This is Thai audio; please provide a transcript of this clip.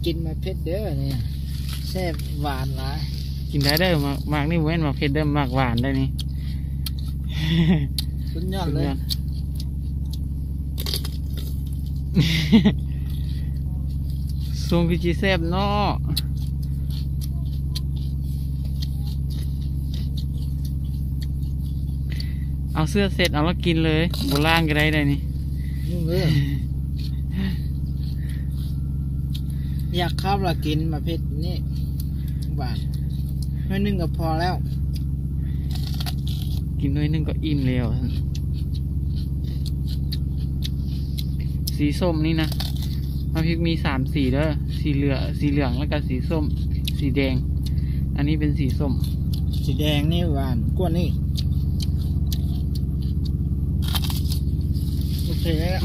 กินมาเผ็ดเด้อเนี่ยแซ่บหวานหลายกินได้เด้อมากนี่เว้นมาเผ็ดเด้อมากหวานได้นี่สุดยอดเลยทรงคือจีแซ่บเนาะเอาเสื้อเสร็จเอาแล้วกินเลยโบราณก็ได้ได้นี่อยากข้าวละกินมาเผ็ดนี่หวานน้อยนึงก็พอแล้วกินน้อยนึงก็อิ่มแล้วสีส้มนี่นะน้ำพริกมี3 สีเด้อสีเหลืองแล้วก็สีส้มสีแดงอันนี้เป็นสีส้มสีแดงนี่หวานกว่านี่โอเคแล้ว